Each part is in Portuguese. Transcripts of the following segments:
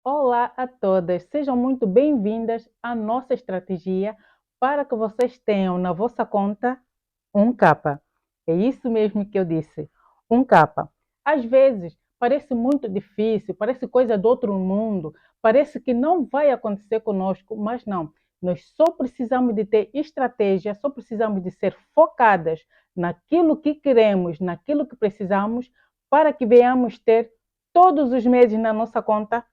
Olá a todas, sejam muito bem-vindas à nossa estratégia para que vocês tenham na vossa conta um capa. É isso mesmo que eu disse, um capa. Às vezes parece muito difícil, parece coisa do outro mundo, parece que não vai acontecer conosco, mas não. Nós só precisamos de ter estratégia, só precisamos de ser focadas naquilo que queremos, naquilo que precisamos, para que venhamos ter todos os meses na nossa conta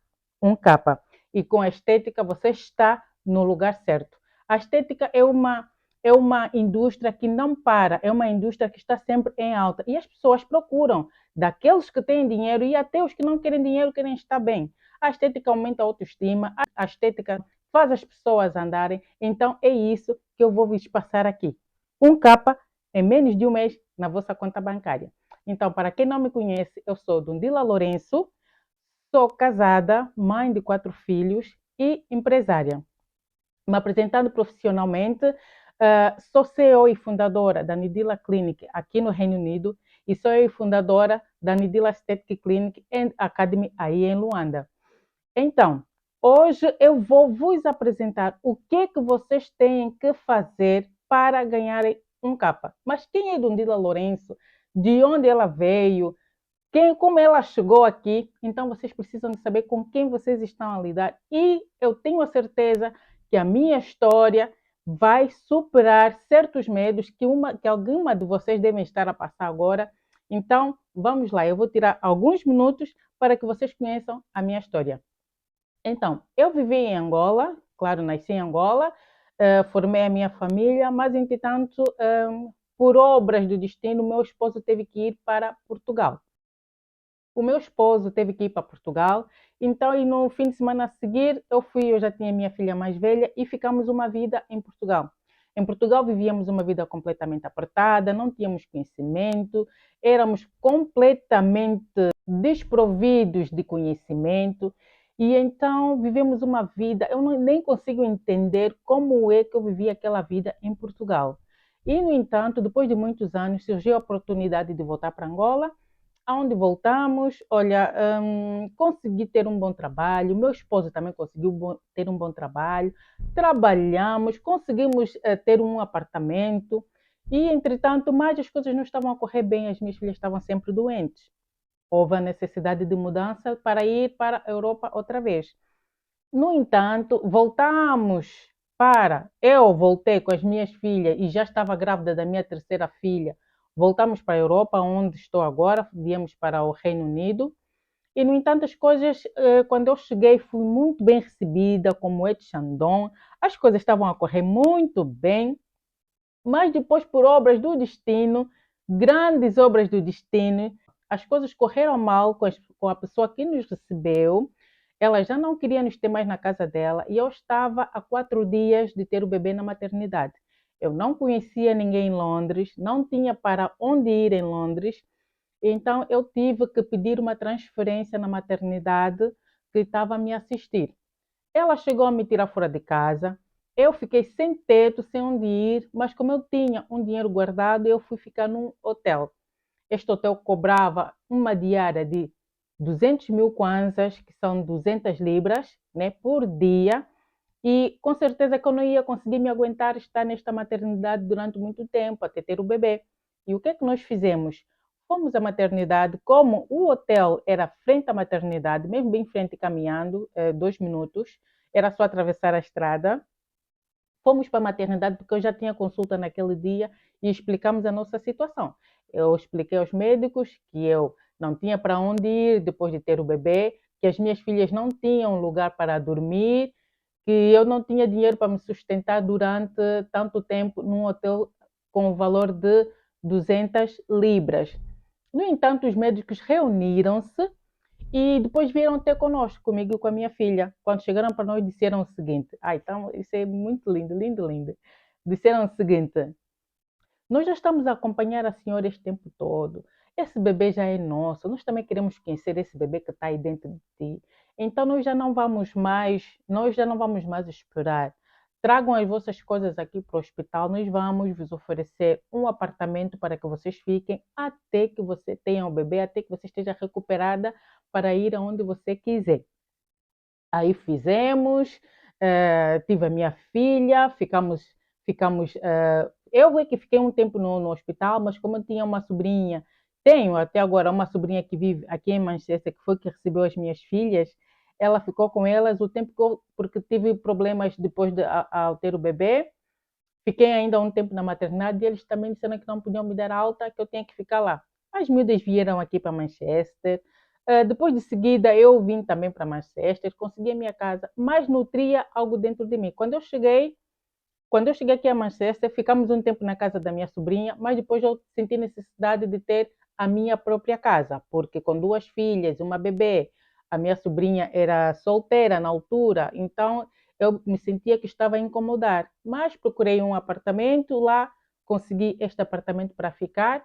um capa. E com a estética você está no lugar certo. A estética é uma indústria que não para, é uma indústria que está sempre em alta. E as pessoas procuram daqueles que têm dinheiro e até os que não querem dinheiro querem estar bem. A estética aumenta a autoestima, a estética faz as pessoas andarem. Então é isso que eu vou vos passar aqui. Um capa em menos de um mês na vossa conta bancária. Então, para quem não me conhece, eu sou Dundila Lourenço, sou casada, mãe de 4 filhos e empresária. Me apresentando profissionalmente, sou CEO e fundadora da Nidila Clinic aqui no Reino Unido e sou eu fundadora da Nidila Aesthetic Clinic and Academy aí em Luanda. Então, hoje eu vou vos apresentar o que vocês têm que fazer para ganharem um capa. Mas quem é Dundila Lourenço? De onde ela veio? Como ela chegou aqui, então vocês precisam de saber com quem vocês estão a lidar. E eu tenho a certeza que a minha história vai superar certos medos que alguma de vocês devem estar a passar agora. Então, vamos lá, eu vou tirar alguns minutos para que vocês conheçam a minha história. Então, eu vivi em Angola, claro, nasci em Angola, formei a minha família, mas, entretanto, por obras do destino, meu esposo teve que ir para Portugal. O meu esposo teve que ir para Portugal, então e no fim de semana a seguir eu já tinha minha filha mais velha e ficamos uma vida em Portugal. Em Portugal vivíamos uma vida completamente apertada, não tínhamos conhecimento, éramos completamente desprovidos de conhecimento e então vivemos uma vida, nem consigo entender como é que eu vivi aquela vida em Portugal. E, no entanto, depois de muitos anos, surgiu a oportunidade de voltar para Angola, aonde voltamos, olha, consegui ter um bom trabalho, meu esposo também conseguiu ter um bom trabalho, trabalhamos, conseguimos ter um apartamento e, entretanto, mais as coisas não estavam a correr bem, as minhas filhas estavam sempre doentes. Houve a necessidade de mudança para ir para a Europa outra vez. No entanto, eu voltei com as minhas filhas e já estava grávida da minha terceira filha. Voltamos para a Europa, onde estou agora, viemos para o Reino Unido. E, no entanto, as coisas, quando eu cheguei, fui muito bem recebida, como Ed Chandon. As coisas estavam a correr muito bem, mas depois, por obras do destino, grandes obras do destino, as coisas correram mal com a pessoa que nos recebeu. Ela já não queria nos ter mais na casa dela e eu estava há 4 dias de ter o bebê na maternidade. Eu não conhecia ninguém em Londres, não tinha para onde ir em Londres, então eu tive que pedir uma transferência na maternidade que estava a me assistir. Ela chegou a me tirar fora de casa. Eu fiquei sem teto, sem onde ir, mas como eu tinha um dinheiro guardado, eu fui ficar num hotel. Este hotel cobrava uma diária de 200 mil kwanzas, que são 200 libras, né, por dia. E com certeza que eu não ia conseguir me aguentar estar nesta maternidade durante muito tempo, até ter o bebê. E o que é que nós fizemos? Fomos à maternidade, como o hotel era frente à maternidade, mesmo bem frente, caminhando, 2 minutos, era só atravessar a estrada. Fomos para a maternidade porque eu já tinha consulta naquele dia e explicamos a nossa situação. Eu expliquei aos médicos que eu não tinha para onde ir depois de ter o bebê, que as minhas filhas não tinham lugar para dormir, que eu não tinha dinheiro para me sustentar durante tanto tempo num hotel com o valor de 200 libras. No entanto, os médicos reuniram-se e depois vieram ter conosco, comigo e com a minha filha. Quando chegaram para nós, disseram o seguinte: então, isso é muito lindo, lindo, lindo. Disseram o seguinte: nós já estamos a acompanhar a senhora este tempo todo. Esse bebê já é nosso. Nós também queremos conhecer esse bebê que está aí dentro de ti. Então nós já não vamos mais esperar. Tragam as vossas coisas aqui para o hospital. Nós vamos vos oferecer um apartamento para que vocês fiquem até que você tenha o bebê, até que você esteja recuperada para ir aonde você quiser. Aí fizemos, tive a minha filha, ficamos, eu é que fiquei um tempo no hospital, mas como eu tinha uma sobrinha, tenho até agora uma sobrinha que vive aqui em Manchester, que foi que recebeu as minhas filhas, ela ficou com elas o tempo que porque tive problemas depois ao ter o bebê, fiquei ainda um tempo na maternidade e eles também disseram que não podiam me dar alta, que eu tinha que ficar lá. As miúdas vieram aqui para Manchester. Depois de seguida, eu vim também para Manchester, consegui a minha casa, mas nutria algo dentro de mim. Quando eu cheguei aqui a Manchester, ficamos um tempo na casa da minha sobrinha, mas depois eu senti necessidade de ter a minha própria casa, porque com duas filhas, uma bebê, a minha sobrinha era solteira na altura, então eu me sentia que estava a incomodar. Mas procurei um apartamento lá, consegui este apartamento para ficar.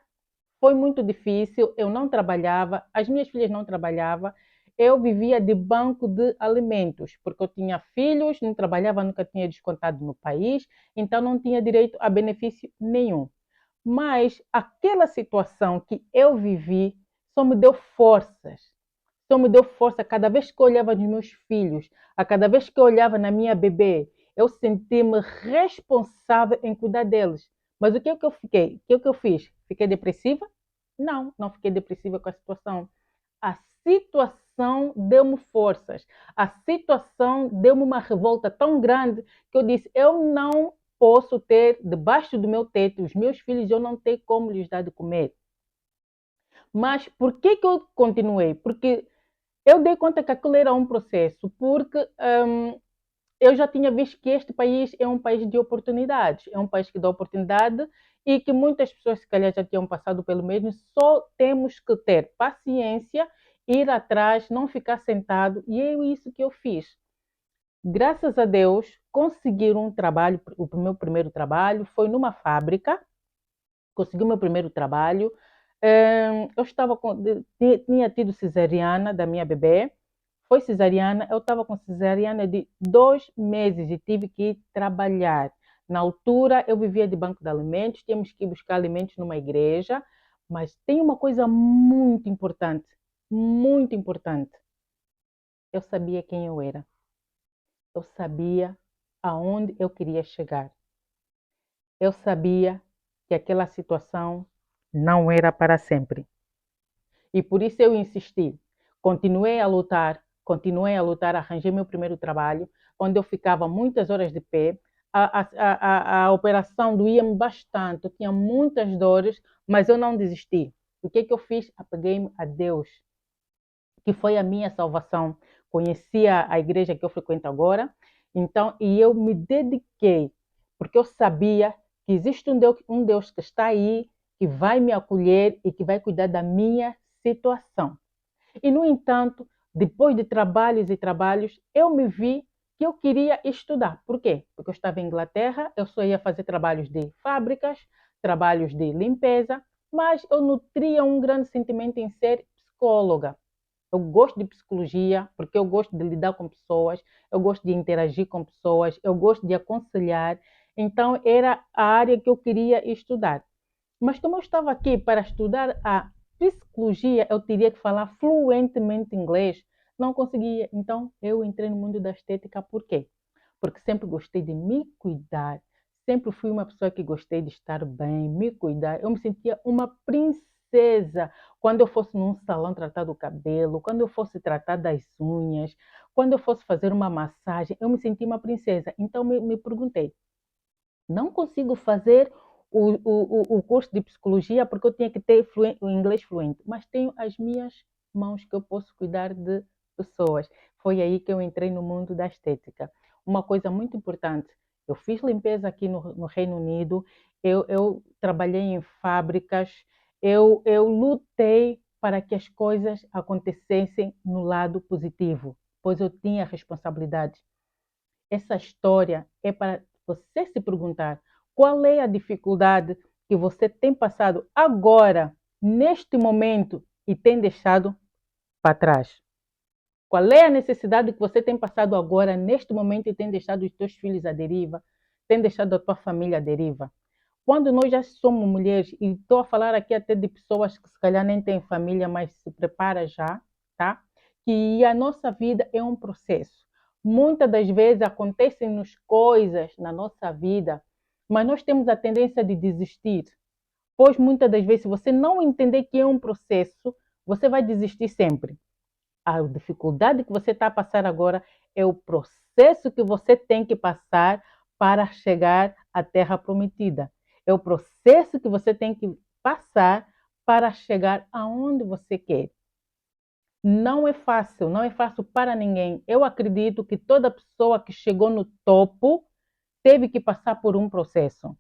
Foi muito difícil, eu não trabalhava, as minhas filhas não trabalhavam, eu vivia de banco de alimentos, porque eu tinha filhos, não trabalhava, nunca tinha descontado no país, então não tinha direito a benefício nenhum. Mas aquela situação que eu vivi só me deu forças, só me deu força cada vez que eu olhava nos meus filhos, a cada vez que eu olhava na minha bebê, eu senti-me responsável em cuidar deles. Mas o que é que eu fiquei? O que é que eu fiz? Fiquei depressiva? Não, não fiquei depressiva com a situação. A situação deu-me forças. A situação deu-me uma revolta tão grande que eu disse: eu não posso ter debaixo do meu teto os meus filhos, eu não tenho como lhes dar de comer. Mas por que que eu continuei? Porque eu dei conta que aquilo era um processo, porque eu já tinha visto que este país é um país de oportunidades, é um país que dá oportunidade e que muitas pessoas, se calhar, já tinham passado pelo mesmo, só temos que ter paciência, ir atrás, não ficar sentado, e é isso que eu fiz. Graças a Deus, consegui um trabalho, o meu primeiro trabalho foi numa fábrica, consegui o meu primeiro trabalho. Eu estava tinha tido cesariana da minha bebê, foi cesariana, eu estava com cesariana de 2 meses e tive que ir trabalhar. Na altura, eu vivia de banco de alimentos, tínhamos que ir buscar alimentos numa igreja, mas tem uma coisa muito importante, muito importante. Eu sabia quem eu era, eu sabia aonde eu queria chegar, eu sabia que aquela situação não era para sempre. E por isso eu insisti. Continuei a lutar, arranjei meu primeiro trabalho, onde eu ficava muitas horas de pé. A operação doía-me bastante, eu tinha muitas dores, mas eu não desisti. O que é que eu fiz? Apeguei-me a Deus, que foi a minha salvação. Conhecia a igreja que eu frequento agora, então, e eu me dediquei, porque eu sabia que existe um Deus que está aí, que vai me acolher e que vai cuidar da minha situação. E, no entanto, depois de trabalhos e trabalhos, eu me vi que eu queria estudar. Por quê? Porque eu estava em Inglaterra, eu só ia fazer trabalhos de fábricas, trabalhos de limpeza, mas eu nutria um grande sentimento em ser psicóloga. Eu gosto de psicologia porque eu gosto de lidar com pessoas, eu gosto de interagir com pessoas, eu gosto de aconselhar. Então, era a área que eu queria estudar. Mas como eu estava aqui para estudar a psicologia, eu teria que falar fluentemente inglês. Não conseguia. Então, eu entrei no mundo da estética. Por quê? Porque sempre gostei de me cuidar. Sempre fui uma pessoa que gostei de estar bem, me cuidar. Eu me sentia uma princesa quando eu fosse num salão tratar do cabelo, quando eu fosse tratar das unhas, quando eu fosse fazer uma massagem, eu me sentia uma princesa. Então, me perguntei, não consigo fazer o curso de psicologia porque eu tinha que ter o inglês fluente, mas tenho as minhas mãos que eu posso cuidar de pessoas. Foi aí que eu entrei no mundo da estética. Uma coisa muito importante, eu fiz limpeza aqui no Reino Unido, eu trabalhei em fábricas, eu lutei para que as coisas acontecessem no lado positivo, pois eu tinha responsabilidade. Essa história é para você se perguntar qual é a dificuldade que você tem passado agora, neste momento, e tem deixado para trás. Qual é a necessidade que você tem passado agora, neste momento, e tem deixado os teus filhos à deriva, tem deixado a tua família à deriva. Quando nós já somos mulheres, e estou a falar aqui até de pessoas que se calhar nem têm família, mas se prepara já, tá? Que a nossa vida é um processo. Muitas das vezes acontecem-nos coisas na nossa vida, mas nós temos a tendência de desistir. Pois muitas das vezes, se você não entender que é um processo, você vai desistir sempre. A dificuldade que você está a passar agora é o processo que você tem que passar para chegar à terra prometida. É o processo que você tem que passar para chegar aonde você quer. Não é fácil, não é fácil para ninguém. Eu acredito que toda pessoa que chegou no topo teve que passar por um processo.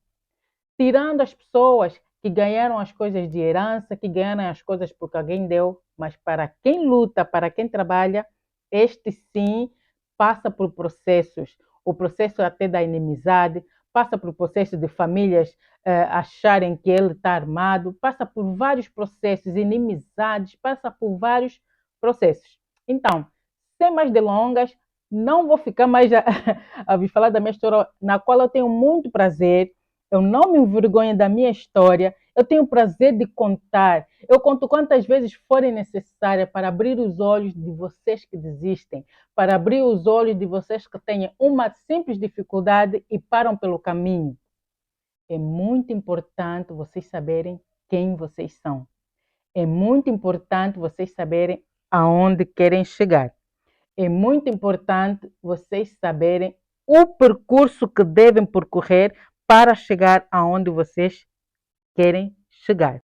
Tirando as pessoas que ganharam as coisas de herança, que ganharam as coisas porque alguém deu, mas para quem luta, para quem trabalha, este sim passa por processos. O processo até da inimizade, passa por processo de famílias acharem que ele está armado, passa por vários processos, inimizades, passa por vários processos. Então, sem mais delongas, não vou ficar mais a vos falar da minha história, na qual eu tenho muito prazer. Eu não me envergonho da minha história. Eu tenho o prazer de contar. Eu conto quantas vezes forem necessárias para abrir os olhos de vocês que desistem, para abrir os olhos de vocês que têm uma simples dificuldade e param pelo caminho. É muito importante vocês saberem quem vocês são. É muito importante vocês saberem aonde querem chegar. É muito importante vocês saberem o percurso que devem percorrer para chegar aonde vocês querem chegar.